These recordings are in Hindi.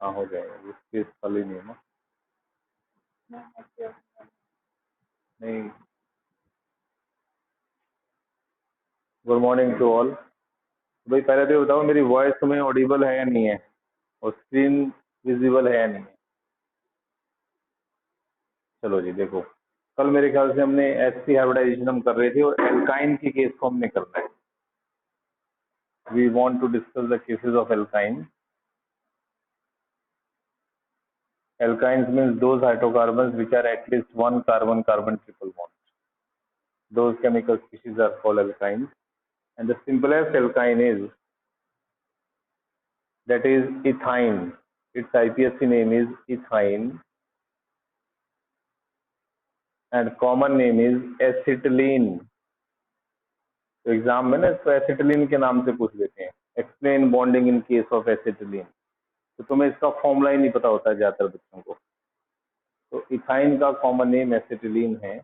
हाँ हो जाएगा, ये स्पेस खाली नहीं है ना। नहीं। Good morning to all. भाई पहले तो ये बताओ मेरी वॉइस तुम्हें ऑडिबल है या नहीं है, और स्क्रीन विजिबल है या नहीं है। चलो जी देखो, कल मेरे ख्याल से हमने एसपी हाइब्रिडाइजेशन हम कर रहे थे और एल्काइन के केस को हमने करना है। We want to discuss the cases of alkyne. Alkynes means those hydrocarbons which are at least one carbon-carbon triple bond. Those chemical species are called alkynes. And the simplest alkyne is, that is ethine. Its IPSC name is ethine. And common name is acetylene. तो एग्जाम में ना इसको एसिटिलीन के नाम से पूछ लेते हैं, explain bonding in case of acetylene. तो तुम्हें इसका फॉर्मूला ही नहीं पता होता है ज्यादातर बच्चों को। तो इथाइन का कॉमन नेम एसिटिलीन है।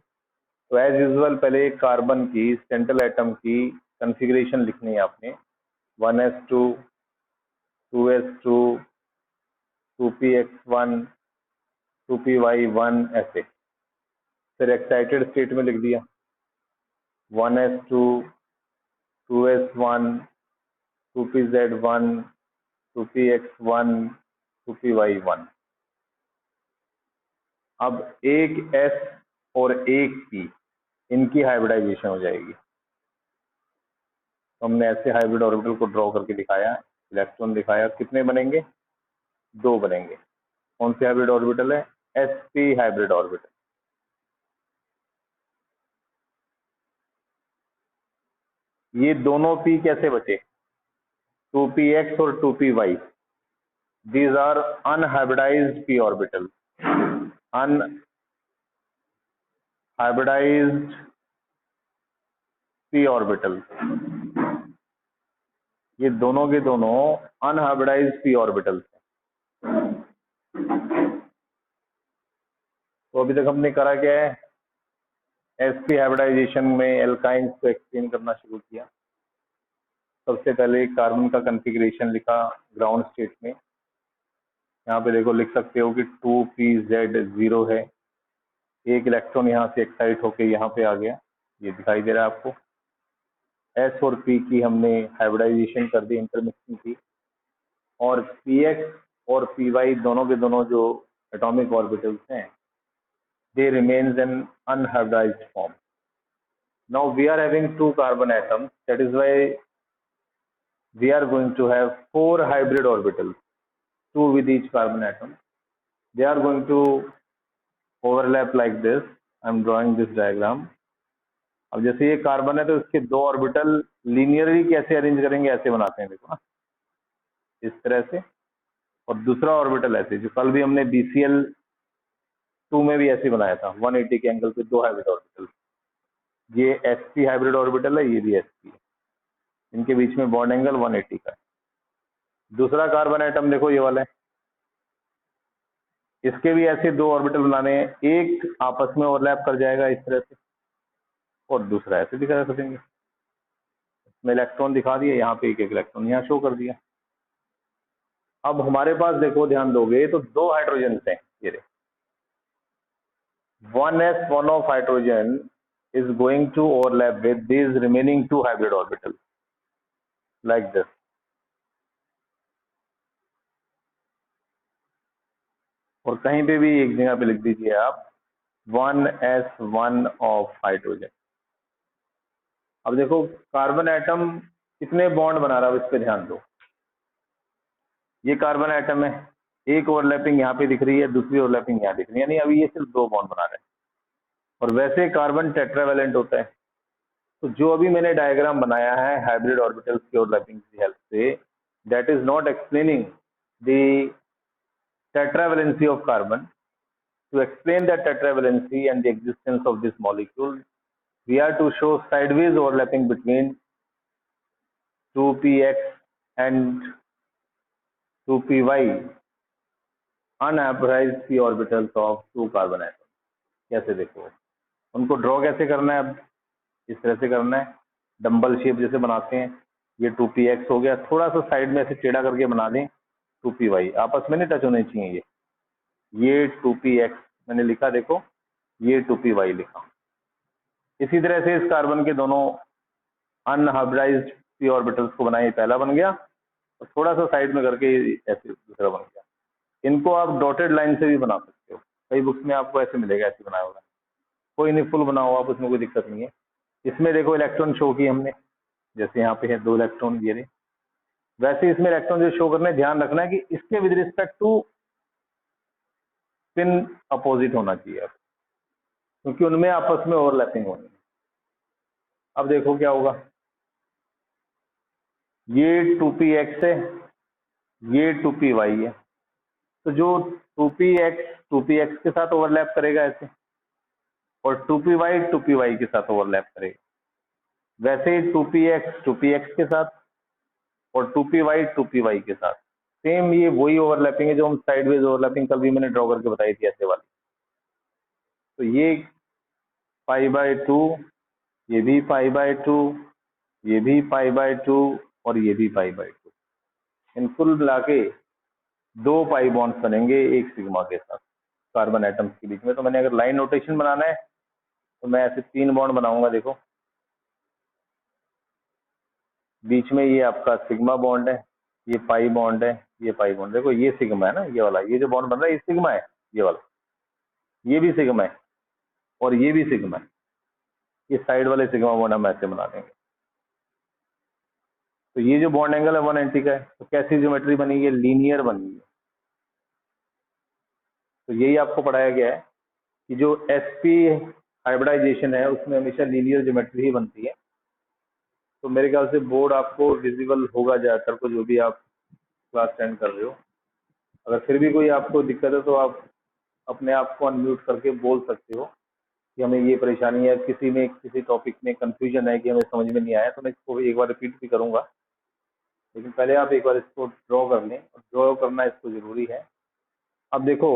तो एज यूजुअल पहले कार्बन की सेंट्रल एटम की कॉन्फ़िगरेशन लिखनी है आपने, 1s2, 2s2, 2px1, 2py1 ऐसे। फिर एक्साइटेड स्टेट में लिख दिया 1s2, 2s1, 2pz1, 2px1, 2py1। अब एक s और एक p, इनकी हाइब्रिडाइजेशन हो जाएगी। तो हमने ऐसे हाइब्रिड ऑर्बिटल को ड्रॉ करके दिखाया, इलेक्ट्रॉन दिखाया, कितने बनेंगे, 2 बनेंगे। कौन से हाइब्रिड ऑर्बिटल है, sp हाइब्रिड ऑर्बिटल। ये दोनों p कैसे बचे, 2px और 2py, these are unhybridized p orbital. unhybridized p orbital, ये दोनों के दोनों अनहाइब्रिडाइज्ड p ऑर्बिटल हैं। तो अभी तक हमने करा क्या है, sp हाइब्रिडाइजेशन में एल्काइंस को एक्सप्लेन करना शुरू किया। सबसे पहले कार्बन का कॉन्फ़िगरेशन लिखा ग्राउंड स्टेट में। यहाँ पे देखो लिख सकते हो कि 2pz0 है, एक इलेक्ट्रॉन यहाँ से एक्साइट होके यहाँ पे आ गया, ये दिखाई दे रहा है आपको। s और p की हमने हाइब्रिडाइजेशन कर दी, इंटरमिक्सिंग की, और px और py दोनों के दोनों जो एटॉमिक ऑर्बिटल्स हैं, they remains in unhybridized form. Now we are having 2 carbon atoms, that is why we are going to have 4 hybrid orbitals, 2 with each carbon atom. They are going to overlap like this. I am drawing this diagram. अब जैसे ये कार्बन है तो इसके 2 ऑर्बिटल लीनियरली कैसे अरेंज करेंगे, ऐसे बनाते हैं देखो ना, इस तरह से। और दूसरा ऑर्बिटल ऐसे, जो कल भी हमने BCl2 में भी ऐसे बनाया था, 180 के एंगल पे 2 हाइब्रिड ऑर्बिटल। ये sp हाइब्रिड ऑर्बिटल है, ये भी sp है, इनके बीच में बॉन्ड एंगल 180 का है। दूसरा कार्बन एटम देखो ये वाला है, इसके भी ऐसे 2 ऑर्बिटल बनाने हैं, एक आपस में ओवरलैप कर जाएगा इस तरह से, और दूसरा ऐसे दिखा सकेंगे। इसमें इलेक्ट्रॉन दिखा दिया, यहाँ पे एक एक इलेक्ट्रॉन यहाँ शो कर दिया। अब हमारे पास देखो ध्यान दोगे तो 2 हाइड्रोजन हैं, ये 1s, 1 of hydrogen is going to overlap with these remaining 2 hybrid orbitals like this. और कहीं पे भी एक जगह पे लिख दीजिए आप 1s1 of hydrogen। अब देखो कार्बन एटम कितने बॉन्ड बना रहा है, इस पे ध्यान दो। ये कार्बन एटम है, एक ओवरलैपिंग यहाँ पे दिख रही है, दूसरी ओवरलैपिंग यहाँ दिख रही है, यानी अभी ये सिर्फ 2 बॉन्ड बना रहे हैं। और वैसे कार्बन टेट्रावेलेंट होता है। तो जो अभी मैंने डायग्राम बनाया है हाइब्रिड ऑर्बिटल्स की ओवरलैपिंग की हेल्प से, that is not explaining the tetravalency of carbon. To explain that tetravalency and the existence of this molecule, we are to show sideways overlapping between 2px and 2py, unhybridized p orbitals of 2 carbon atoms. कैसे देखो, उनको ड्रॉ कैसे करना है, अब इस तरह से करना है, डम्बल शेप जैसे बनाते हैं। ये 2px हो गया, थोड़ा सा साइड में ऐसे टेढ़ा करके बना दें, 2p_y, आपस में नहीं टच होने चाहिए। ये 2px मैंने लिखा, देखो ये 2py लिखा। इसी तरह से इस कार्बन के दोनों अनहाइब्रिडाइज्ड p ऑर्बिटल्स को बनाए, पहला बन गया, और थोड़ा सा साइड में करके ऐसे दूसरा बन गया। इनको आप डॉटेड लाइन से भी बना सकते हो, कई बुक्स में आपको ऐसे मिलेगा, ऐसे बनाया होगा। कोई नहीं, फुल बनाओ आप, उसमें कोई दिक्कत नहीं है। इसमें देखो इलेक्ट्रॉन शो किए हमने, जैसे यहाँ पे है 2 इलेक्ट्रॉन, ये रहे। वैसे इसमें इलेक्ट्रॉन जो शो करने, ध्यान रखना है कि इसके with respect to spin opposite होना चाहिए, क्योंकि उनमें आपस में ओवरलैपिंग होनी है। अब देखो क्या होगा, ये 2px है, ये 2py है, तो जो 2px के साथ ओवरलैप करेगा ऐसे, और 2py के साथ ओवरलैप करेगा। वैसे ही 2px के साथ और 2py के साथ सेम, ये वही ओवरलैपिंग है जो हम साइडवेज ओवरलैपिंग कल भी मैंने ड्रॉ करके बताई थी, ऐसे वाली। तो ये π/2, ये भी π/2, ये भी π/2 और ये भी π/2। इन कुल मिला के 2 पाई बॉन्ड्स बनेंगे एक सिग्मा के साथ कार्बन एटम्स के बीच में। तो मैंने अगर लाइन नोटेशन बनाना है तो मैं ऐसे 3 बॉन्ड बनाऊंगा। देखो बीच में ये आपका सिग्मा बॉन्ड है, ये पाई बॉन्ड है, ये पाई बॉन्ड। देखो ये सिग्मा है ना, ये वाला, ये जो बॉन्ड बन रहा है ये सिग्मा है, ये वाला, ये भी सिग्मा है और ये भी सिग्मा है। ये साइड वाले सिग्मा बॉन्ड हम ऐसे बना देंगे। तो ये जो बॉन्ड एंगल है 180 का है। तो कैसी ज्योमेट्री बनी है, लीनियर बनी है। तो यही आपको पढ़ाया गया है कि जो sp हाइब्रिडाइजेशन है उसमें हमेशा लीनियर ज्योमेट्री ही बनती है। तो मेरे ख्याल से बोर्ड आपको विजिबल होगा ज़्यादातर को, जो भी आप क्लास अटेंड कर रहे हो। अगर फिर भी कोई आपको दिक्कत है तो आप अपने आप को अनम्यूट करके बोल सकते हो कि हमें ये परेशानी है, किसी में किसी टॉपिक में कंफ्यूजन है कि हमें समझ में नहीं आया। तो मैं इसको एक बार रिपीट भी करूंगा, लेकिन पहले आप एक बार इसको ड्रॉ कर लें, और ड्रॉ करना इसको जरूरी है। अब देखो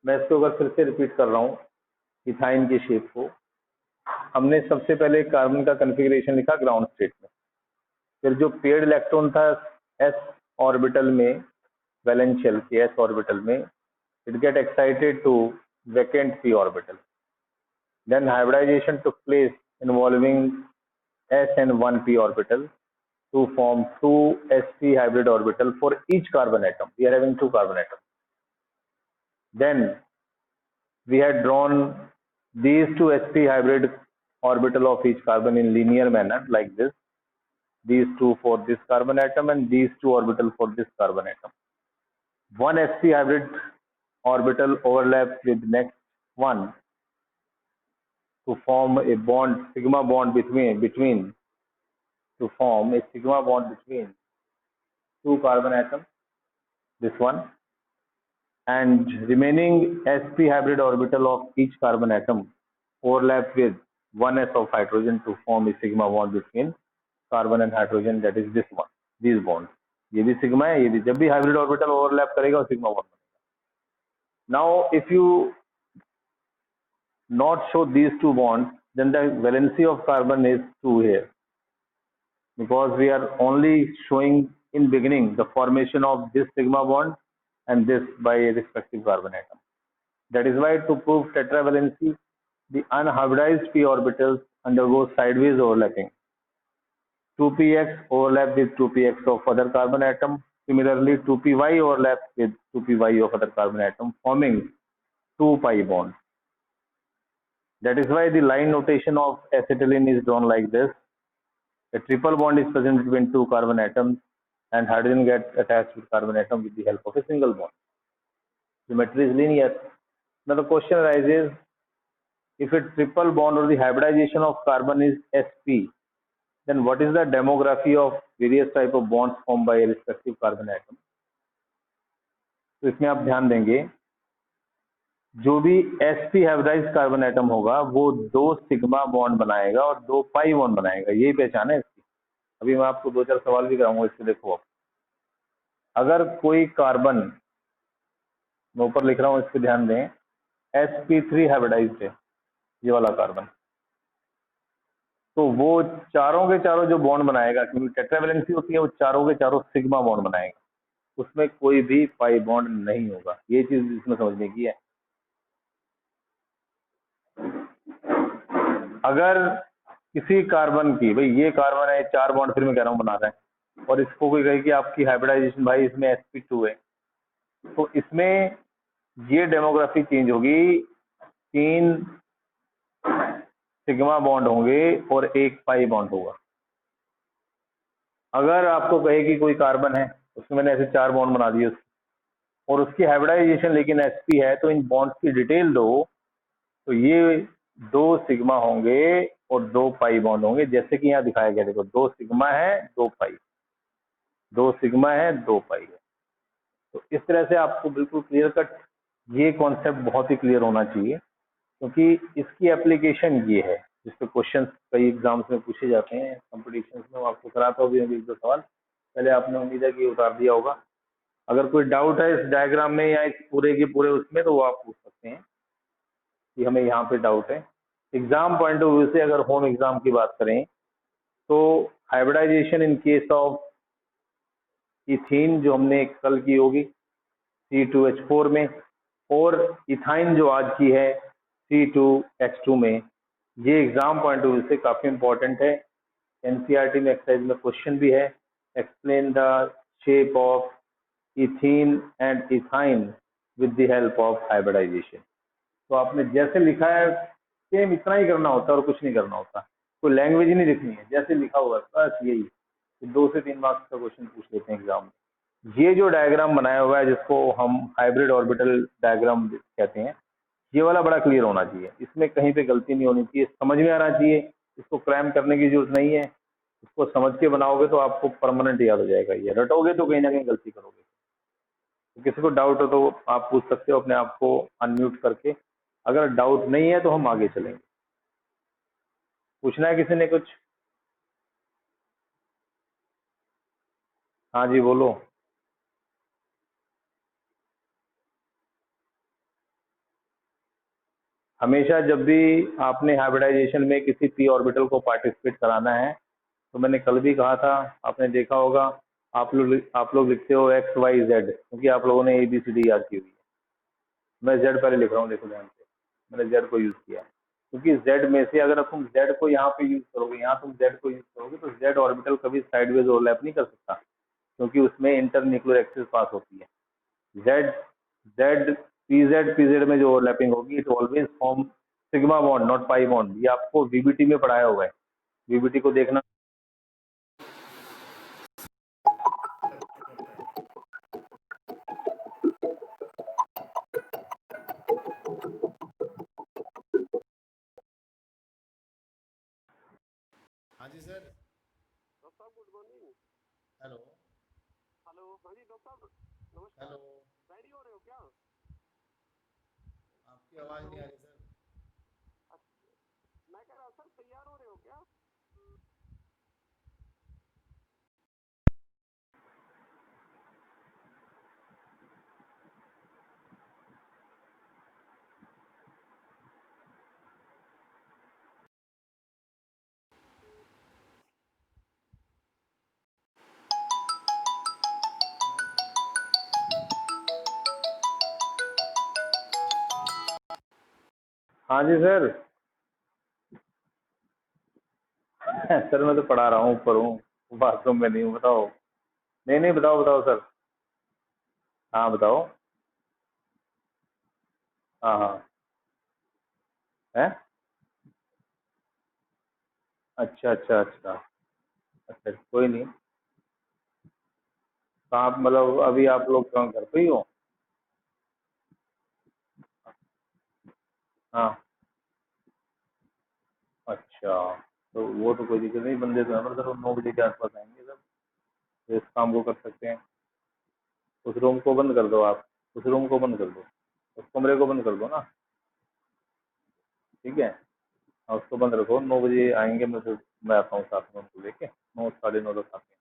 मैं इसको अगर फिर से रिपीट कर रहा हूँ, इथाइन की शेप को हमने सबसे पहले कार्बन का कन्फिग्रेशन लिखा ग्राउंड स्टेट में। फिर जो पेयर्ड इलेक्ट्रॉन था s ऑर्बिटल में, वैलेंस शेल के s ऑर्बिटल में, it get excited to vacant p orbital. Then hybridization took place involving s and 1p orbital to form 2 sp hybrid orbital for each carbon atom. We are having 2 carbon atoms. Then we had drawn these 2 sp hybrid orbital of each carbon in linear manner like this. These 2 for this carbon atom and these 2 orbital for this carbon atom. One sp hybrid orbital overlaps with next one to form a bond, sigma bond between to form a sigma bond between 2 carbon atoms, this one, and remaining sp hybrid orbital of each carbon atom overlap with 1s of hydrogen to form a sigma bond between carbon and hydrogen, that is this one, these bonds. ये भी सिग्मा है, ये भी, जब भी हाइब्रिड ऑर्बिटल ओवरलैप करेगा वो सिग्मा बॉन्ड बनेगा। Now if you not show these 2 bonds, then the valency of carbon is 2 here, because we are only showing in beginning the formation of this sigma bond and this by a respective carbon atom. That is why to prove tetravalency, the unhybridized p orbitals undergo sideways overlapping. 2px overlap with 2px of other carbon atom. Similarly, 2py overlaps with 2py of other carbon atom, forming 2 pi bonds. That is why the line notation of acetylene is drawn like this. A triple bond is present between 2 carbon atoms and hydrogen gets attached with carbon atom with the help of a single bond. Symmetry is linear. Now the question arises, if a triple bond or the hybridization of carbon is sp, then what is the demography of various type of bonds formed by a respective carbon atom? तो इसमें आप ध्यान देंगे, जो भी sp हाइब्रिडाइज कार्बन एटम होगा वो 2 सिग्मा बॉन्ड बनाएगा और 2 पाई बॉन्ड बनाएगा, यही पहचान है इसकी। अभी मैं आपको 2-4 सवाल भी कराऊंगा इससे। देखो आप, अगर कोई कार्बन, मैं ऊपर लिख रहा हूँ इस पर ध्यान दें, sp3 हाइब्रिडाइज्ड है, ये वाला कार्बन, तो वो चारों के चारों जो बॉन्ड बनाएगा, क्योंकि टेट्रावैलेंसी होती है, वो चारों के चारों सिग्मा बॉन्ड बनाएगा, उसमें कोई भी पाई बॉन्ड नहीं होगा। ये चीज इसमें समझने की है। अगर किसी कार्बन की, भाई ये कार्बन है, 4 बॉन्ड फिर मैं कह रहा हूँ बना रहा है, और इसको कोई कहे कि आपकी हाइब्रिडाइजेशन भाई इसमें sp2 है, तो इसमें ये डेमोग्राफी चेंज होगी, 3 सिग्मा बॉन्ड होंगे और 1 पाई बॉन्ड होगा। अगर आपको कहे कि कोई कार्बन है, उसमें मैंने ऐसे 4 बॉन्ड बना दिए और उसकी हाइब्रिडाइजेशन लेकिन sp है, तो इन बॉन्ड्स की डिटेल दो, तो ये 2 सिग्मा होंगे और 2 पाई बॉन्ड होंगे, जैसे कि यहाँ दिखाया गया। देखो 2 सिग्मा है 2 पाई, 2 सिग्मा है 2 पाई है। तो इस तरह से आपको बिल्कुल क्लियर कट ये कॉन्सेप्ट बहुत ही क्लियर होना चाहिए, क्योंकि इसकी एप्लीकेशन ये है, जिस पे क्वेश्चन कई एग्जाम्स में पूछे जाते हैं, कॉम्पिटिशन में। आपको कराता हूँ भी 1-2 सवाल, पहले आपने उम्मीद है कि उतार दिया होगा। अगर कोई डाउट है इस डायग्राम में या इस पूरे के पूरे उसमें, तो वो आप पूछ सकते हैं कि हमें यहाँ पे डाउट है। एग्जाम पॉइंट ऑफ व्यू से अगर होम एग्जाम की बात करें, तो hybridisation in case of ethene जो हमने कल की होगी C2H4 में, और इथाइन जो आज की है C2H2 में, ये एग्जाम पॉइंट ऑफ व्यू से काफी इंपॉर्टेंट है। एनसीईआरटी में एक्सरसाइज में क्वेश्चन भी है, explain the shape of ethene and ethyne with the help of hybridisation. तो आपने जैसे लिखा है सेम इतना ही करना होता है और कुछ नहीं करना होता, कोई लैंग्वेज ही नहीं लिखनी है, जैसे लिखा हुआ है बस यही। 2 से 3 मार्क्स का क्वेश्चन पूछ लेते हैं एग्जाम में। ये जो डायग्राम बनाया हुआ है, जिसको हम हाइब्रिड ऑर्बिटल डायग्राम कहते हैं, ये वाला बड़ा क्लियर होना चाहिए, इसमें कहीं पे गलती नहीं होनी चाहिए, समझ में आना चाहिए, इसको क्रैम करने की जरूरत नहीं है। इसको समझ के बनाओगे तो आपको परमानेंट याद हो जाएगा। ये रटोगे तो कहीं ना कहीं गलती करोगे। तो किसी को डाउट हो तो आप पूछ सकते हो अपने आप को अनम्यूट करके। अगर डाउट नहीं है तो हम आगे चलेंगे। पूछना है किसी ने कुछ? हाँ जी बोलो। हमेशा जब भी आपने हाइब्रिडाइजेशन में किसी पी ऑर्बिटल को पार्टिसिपेट कराना है, तो मैंने कल भी कहा था, आपने देखा होगा, आप लोग लिखते हो XYZ, क्योंकि आप लोगों ने ABCD याद की हुई है। मैं Z पहले लिख रहा हूँ, देखो ध्यान से, मैंने Z को यूज किया है, क्योंकि Z में से अगर तुम Z को यहाँ पे यूज करोगे, यहाँ तुम Z को यूज करोगे, तो Z ऑर्बिटल कभी साइडवेज ओवरलैप नहीं कर सकता, क्योंकि उसमें इंटरन्यूक्लियर एक्सिस पास होती है। Z Z PZ में जो ओवरलैपिंग होगी, it always form sigma bond, not pi bond. ये आपको VBT में पढ़ाया हुआ है, VBT को देखना। हाँ जी सर। डॉक्टर साहब गुड मॉर्निंग। हेलो हेलो, हाँ जी डॉक्टर साहब नमस्कार। हेलो, रेडी हो रहे हो क्या? आपकी आवाज़ नहीं आ रही सर। अच्छा, मैं कह रहा सर तैयार हो रहे हो क्या? हाँ जी सर। सर मैं तो पढ़ा रहा हूँ, ऊपर हूँ, बाथरूम में नहीं हूँ। बताओ। नहीं नहीं, बताओ बताओ सर। हाँ बताओ। हाँ हाँ। है। अच्छा अच्छा अच्छा। अच्छा कोई नहीं। तो आप मतलब अभी आप लोग कहाँ घर पे ही हो? हाँ। अच्छा। तो वो तो कोई दिक्कत नहीं, बंदे तो हैं, मतलब 9 बजे के आसपास आएंगे सब, तो इस काम को कर सकते हैं। उस रूम को बंद कर दो आप, उस रूम को बंद कर दो, उस कमरे को बंद कर दो ना। ठीक है। हाँ, उसको बंद रखो, 9 बजे आएंगे, मैं आता हूँ साथ में उनको लेके, 9 साढ़े 9 तक आते हैं।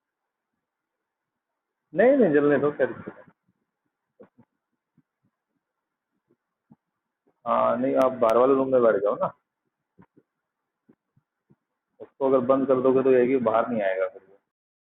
नहीं नहीं, जलने दो, क्या दिक्कत है। हाँ नहीं, आप बाहर वाले रूम में बैठ जाओ ना। तो अगर बंद कर दोगे तो ये है कि बाहर नहीं आएगा फिर।